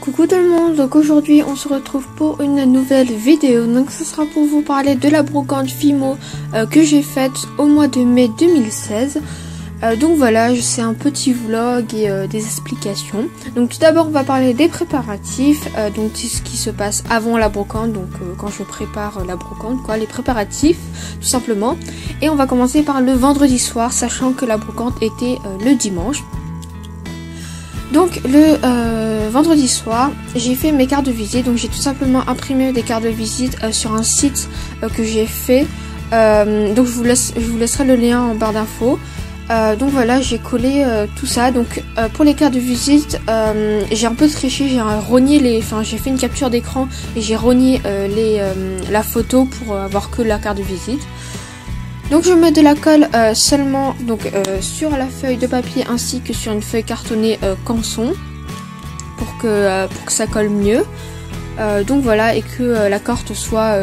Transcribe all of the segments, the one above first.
Coucou tout le monde, donc aujourd'hui on se retrouve pour une nouvelle vidéo. Donc ce sera pour vous parler de la brocante Fimo que j'ai faite au mois de mai 2016. Donc voilà, c'est un petit vlog et des explications. Donc tout d'abord on va parler des préparatifs, donc ce qui se passe avant la brocante, donc quand je prépare la brocante, quoi, les préparatifs tout simplement. Et on va commencer par le vendredi soir, sachant que la brocante était le dimanche. Donc le vendredi soir, j'ai fait mes cartes de visite. Donc j'ai tout simplement imprimé des cartes de visite sur un site que j'ai fait. Donc je vous laisserai le lien en barre d'infos. Donc voilà, j'ai collé tout ça. Donc pour les cartes de visite, j'ai un peu triché, j'ai rogné j'ai fait une capture d'écran et j'ai rogné la photo pour avoir que la carte de visite. Donc je mets de la colle seulement sur la feuille de papier ainsi que sur une feuille cartonnée canson pour que ça colle mieux. Donc voilà, et que la carte soit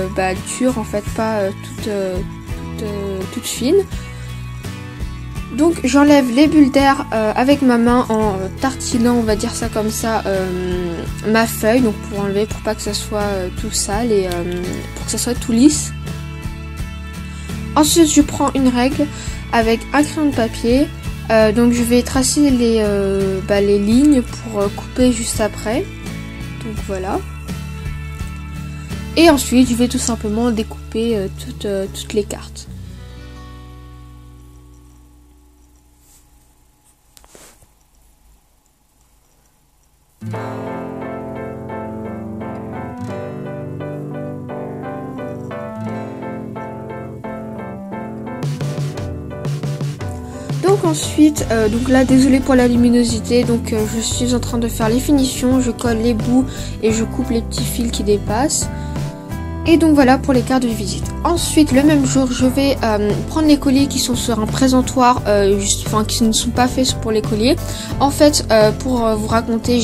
dure en fait, pas toute fine. Donc j'enlève les bulles d'air avec ma main en tartinant, on va dire ça comme ça, ma feuille, donc pour enlever, pour pas que ça soit tout sale et pour que ça soit tout lisse. Ensuite, je prends une règle avec un crayon de papier. Donc, je vais tracer les lignes pour couper juste après. Donc, voilà. Et ensuite, je vais tout simplement découper toutes les cartes. Donc ensuite, donc là désolé pour la luminosité, donc je suis en train de faire les finitions, je colle les bouts et je coupe les petits fils qui dépassent. Et donc voilà pour les cartes de visite. Ensuite, le même jour, je vais prendre les colliers qui sont sur un présentoir, qui ne sont pas faits pour les colliers. En fait, pour vous raconter,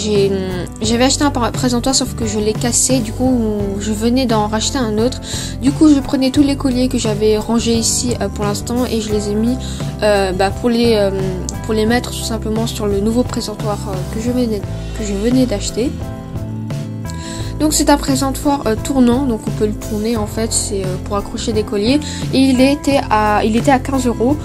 j'avais acheté un présentoir sauf que je l'ai cassé. Du coup, je venais d'en racheter un autre. Du coup, je prenais tous les colliers que j'avais rangés ici pour l'instant et je les ai mis pour les mettre tout simplement sur le nouveau présentoir que je venais d'acheter. Donc c'est un présentoir tournant, donc on peut le tourner en fait, c'est pour accrocher des colliers. Et il était à 15 €. Donc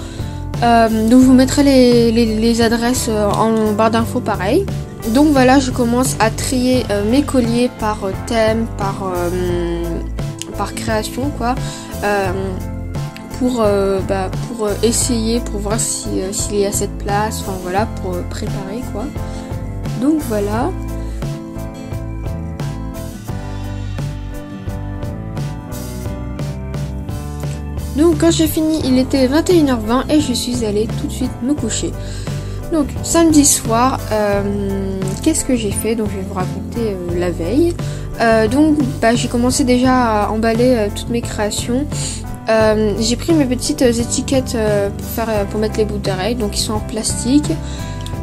je vous mettrai les adresses en barre d'infos pareil. Donc voilà, je commence à trier mes colliers par thème, par création quoi. Pour essayer, pour voir s'il y a cette place, enfin voilà, pour préparer quoi. Donc voilà. Donc quand j'ai fini, il était 21h20 et je suis allée tout de suite me coucher. Donc samedi soir, qu'est-ce que j'ai fait? Donc je vais vous raconter la veille. J'ai commencé déjà à emballer toutes mes créations. J'ai pris mes petites étiquettes pour mettre les boucles d'oreilles, donc ils sont en plastique.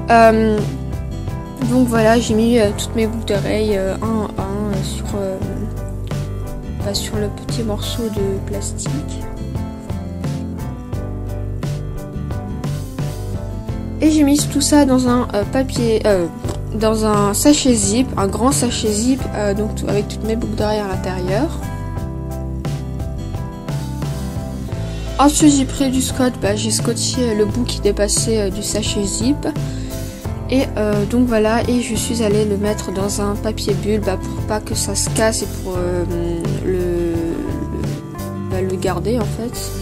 Donc voilà, j'ai mis toutes mes boucles d'oreilles un à un sur le petit morceau de plastique. Et j'ai mis tout ça dans un dans un sachet zip, un grand sachet zip, donc avec toutes mes boucles d'oreilles à l'intérieur. Ensuite j'ai pris du scotch, j'ai scotché le bout qui dépassait du sachet zip. Et donc voilà, et je suis allée le mettre dans un papier bulle pour pas que ça se casse et pour le garder en fait.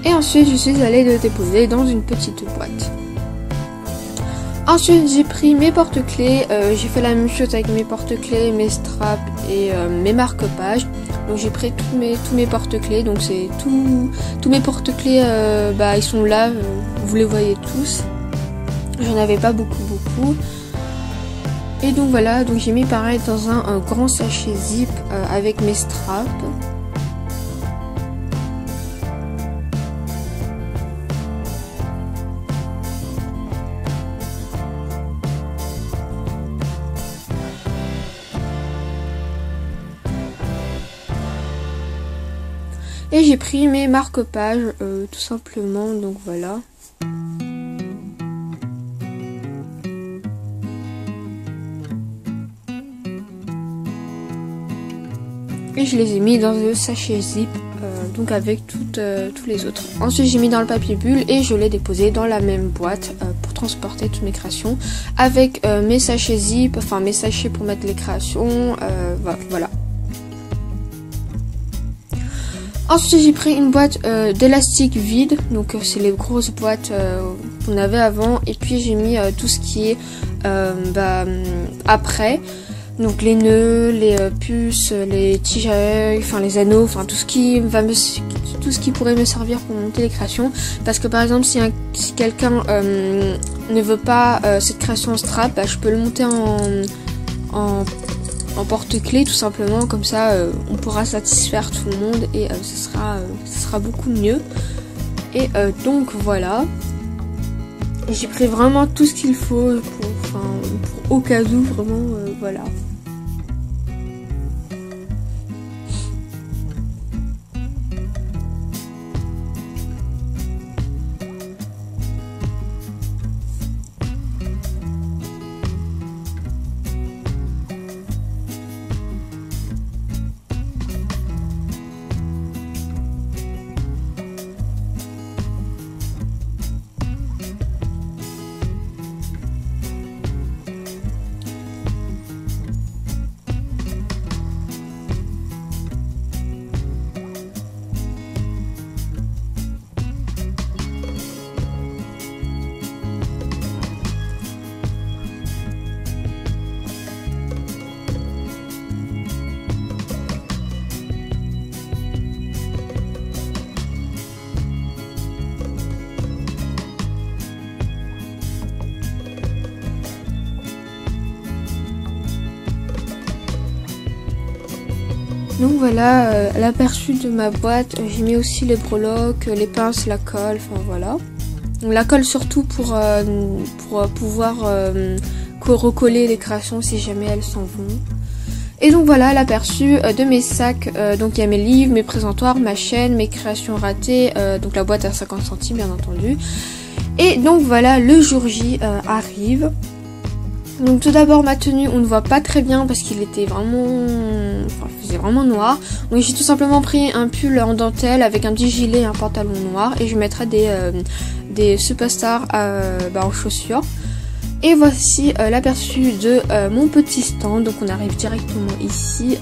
Et ensuite je suis allée le déposer dans une petite boîte. Ensuite j'ai pris mes porte-clés, j'ai fait la même chose avec mes porte-clés, mes straps et mes marque-pages. Donc j'ai pris tous mes porte-clés, donc c'est tous mes porte-clés, ils sont là, vous les voyez tous. J'en avais pas beaucoup. Et donc voilà, donc j'ai mis pareil dans un grand sachet zip avec mes straps. Et j'ai pris mes marque-pages tout simplement, donc voilà. et je les ai mis dans le sachet zip, donc avec tous les autres. Ensuite j'ai mis dans le papier bulle et je l'ai déposé dans la même boîte pour transporter toutes mes créations avec mes sachets zip, enfin mes sachets pour mettre les créations, voilà. Ensuite j'ai pris une boîte d'élastique vide, donc c'est les grosses boîtes qu'on avait avant, et puis j'ai mis tout ce qui est après, donc les nœuds, les puces, les tiges à œil, enfin les anneaux, enfin tout ce qui pourrait me servir pour monter les créations, parce que par exemple si quelqu'un ne veut pas cette création en strap, bah, je peux le monter en porte-clés tout simplement, comme ça on pourra satisfaire tout le monde et ce sera beaucoup mieux. Et donc voilà, j'ai pris vraiment tout ce qu'il faut pour au cas où, vraiment voilà. Donc voilà l'aperçu de ma boîte. J'ai mis aussi les breloques, les pinces, la colle, enfin voilà. Donc, la colle surtout pour pouvoir recoller les créations si jamais elles s'en vont. Et donc voilà l'aperçu de mes sacs. Donc il y a mes livres, mes présentoirs, ma chaîne, mes créations ratées, donc la boîte à 50 centimes bien entendu. Et donc voilà, le jour J arrive. Donc tout d'abord ma tenue, on ne voit pas très bien parce qu'il était vraiment, il faisait vraiment noir. Donc j'ai tout simplement pris un pull en dentelle avec un petit gilet et un pantalon noir, et je mettrai des superstars en chaussures. Et voici l'aperçu de mon petit stand. Donc on arrive directement ici.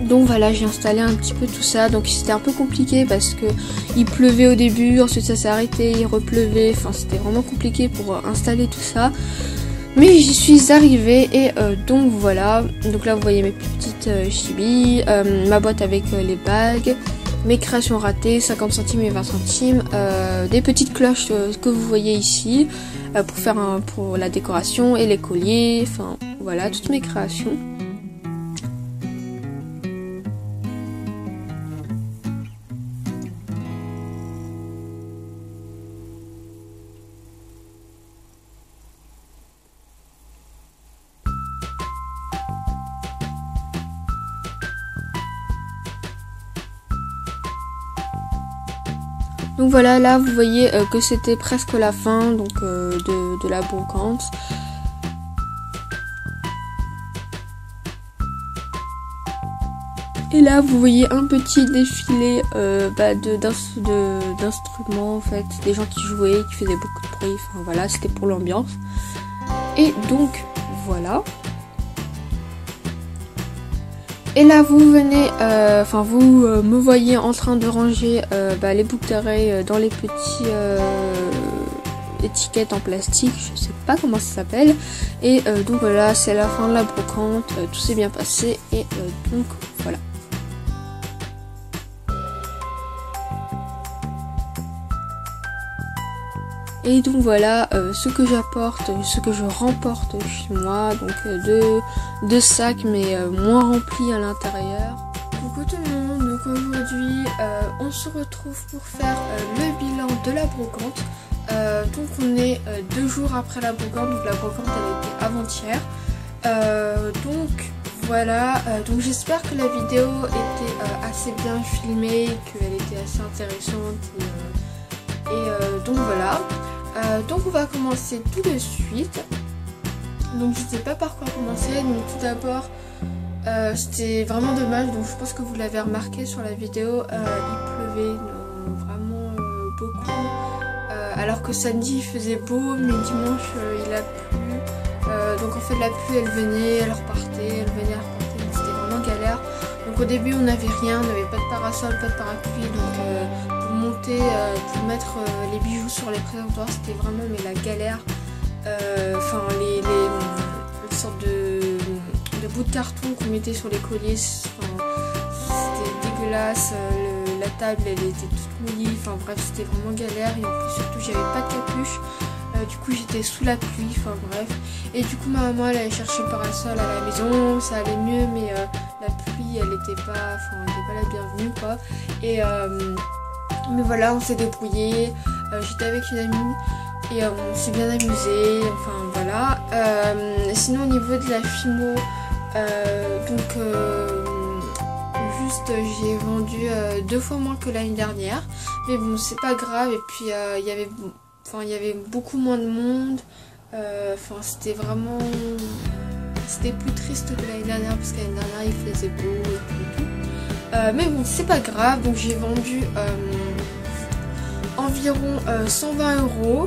Donc voilà, j'ai installé un petit peu tout ça. Donc c'était un peu compliqué parce que il pleuvait au début, ensuite ça s'est arrêté, il repleuvait. Enfin c'était vraiment compliqué pour installer tout ça. Mais j'y suis arrivée et donc voilà. Donc là vous voyez mes petites chibis, ma boîte avec les bagues, mes créations ratées, 50 centimes et 20 centimes, des petites cloches que vous voyez ici pour la décoration, et les colliers, enfin voilà toutes mes créations. Donc voilà, là vous voyez que c'était presque la fin donc de la brocante. Et là vous voyez un petit défilé d'instruments en fait, des gens qui jouaient, qui faisaient beaucoup de bruit, enfin voilà, c'était pour l'ambiance. Et donc voilà. Et là vous venez, vous me voyez en train de ranger les boucles d'oreilles dans les petits étiquettes en plastique, je sais pas comment ça s'appelle. Et donc voilà, c'est la fin de la brocante, tout s'est bien passé et donc voilà. Et donc voilà ce que j'apporte, ce que je remporte chez moi, donc deux sacs mais moins remplis à l'intérieur. Coucou tout le monde, donc aujourd'hui on se retrouve pour faire le bilan de la brocante. Donc on est 2 jours après la brocante, donc la brocante elle était avant-hier. Donc voilà, donc j'espère que la vidéo était assez bien filmée, qu'elle était assez intéressante et donc voilà. Donc on va commencer tout de suite. Donc je sais pas par quoi commencer. Donc tout d'abord C'était vraiment dommage, donc je pense que vous l'avez remarqué sur la vidéo, il pleuvait vraiment beaucoup, alors que samedi il faisait beau, mais dimanche il a plu, donc en fait la pluie elle venait, elle repartait, elle venait, elle repartait, donc c'était vraiment galère. Donc au début on n'avait rien, on n'avait pas de parasol, pas de parapluie, donc pour monter, pour mettre les bijoux sur les présentoirs c'était vraiment mais la galère, enfin les sortes de bouts de carton qu'on mettait sur les colliers, enfin, c'était dégueulasse, la table elle était toute mouillée, enfin bref c'était vraiment galère et en plus surtout j'avais pas de capuche, du coup j'étais sous la pluie, enfin bref, et du coup ma maman elle allait chercher le parasol à la maison, ça allait mieux mais la pluie elle était pas la bienvenue quoi, et mais voilà on s'est débrouillé, j'étais avec une amie et on s'est bien amusé, enfin voilà. Sinon au niveau de la Fimo, juste j'ai vendu 2 fois moins que l'année dernière, mais bon c'est pas grave, et puis il y avait beaucoup moins de monde, enfin c'était plus triste que l'année dernière parce que l'année dernière il faisait beau et tout, mais bon c'est pas grave, donc j'ai vendu environ 120 €.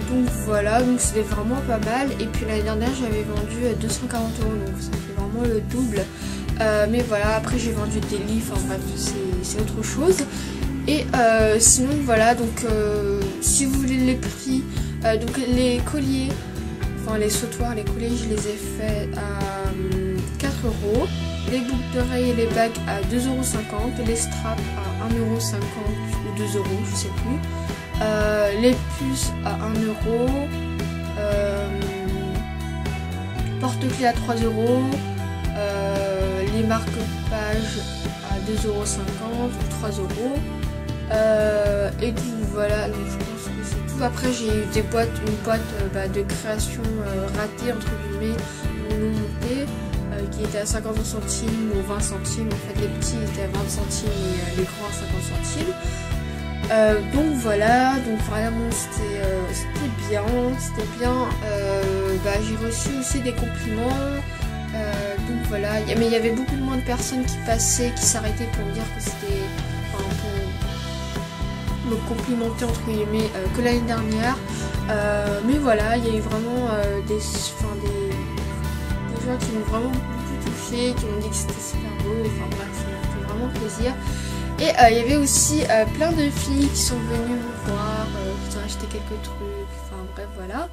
Donc voilà, donc c'était vraiment pas mal, et puis l'année dernière j'avais vendu 240 €, donc ça fait vraiment le double, mais voilà, après j'ai vendu des lits, enfin bref c'est autre chose, et sinon voilà, donc si vous voulez les prix, donc les colliers, enfin les sautoirs, les colliers je les ai fait à 4 €, les boucles d'oreilles et les bagues à 2,50 €, les straps à 1,50 € ou 2 €, je sais plus. Les puces à 1 €, porte-clés à 3 €, les marque-pages à 2,50 € ou 3 €, et tout voilà, donc je pense que c'est tout. Après j'ai eu une boîte de création ratée entre guillemets, non montée, qui était à 50 centimes ou 20 centimes, en fait les petits étaient à 20 centimes et les grands à 50 centimes. Donc voilà, donc vraiment c'était bien, j'ai reçu aussi des compliments, donc voilà, mais il y avait beaucoup moins de personnes qui passaient, qui s'arrêtaient pour me dire que c'était, enfin, pour me complimenter entre guillemets, que l'année dernière, mais voilà, il y a eu vraiment des gens qui m'ont vraiment beaucoup touché, qui m'ont dit que c'était super beau, enfin bref, ça m'a fait vraiment plaisir. Et il y avait aussi plein de filles qui sont venues me voir, qui ont acheté quelques trucs, enfin bref voilà.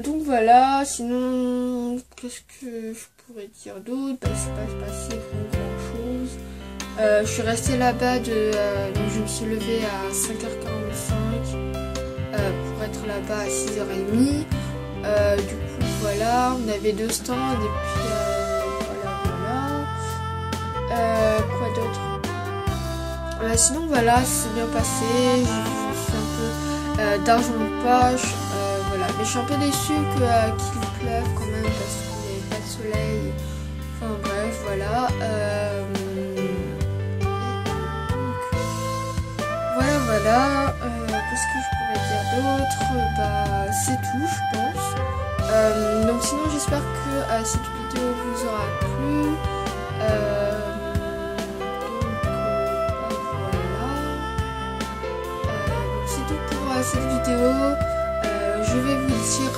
Donc voilà, sinon qu'est-ce que je pourrais dire d'autre, c'est pas passé grand chose. Je suis restée là-bas, donc je me suis levée à 5h45 pour être là-bas à 6h30. Du coup voilà, on avait 2 stands et puis voilà. Quoi d'autre? Sinon voilà, c'est bien passé, j'ai fait un peu d'argent de poche, voilà, mais je suis un peu déçue qu'il pleuve quand même parce qu'il n'y avait pas de soleil, enfin bref voilà, voilà, qu'est-ce que je pourrais dire d'autre, c'est tout je pense, donc sinon j'espère que cette vidéo vous aura plu, cette vidéo, je vais vous dire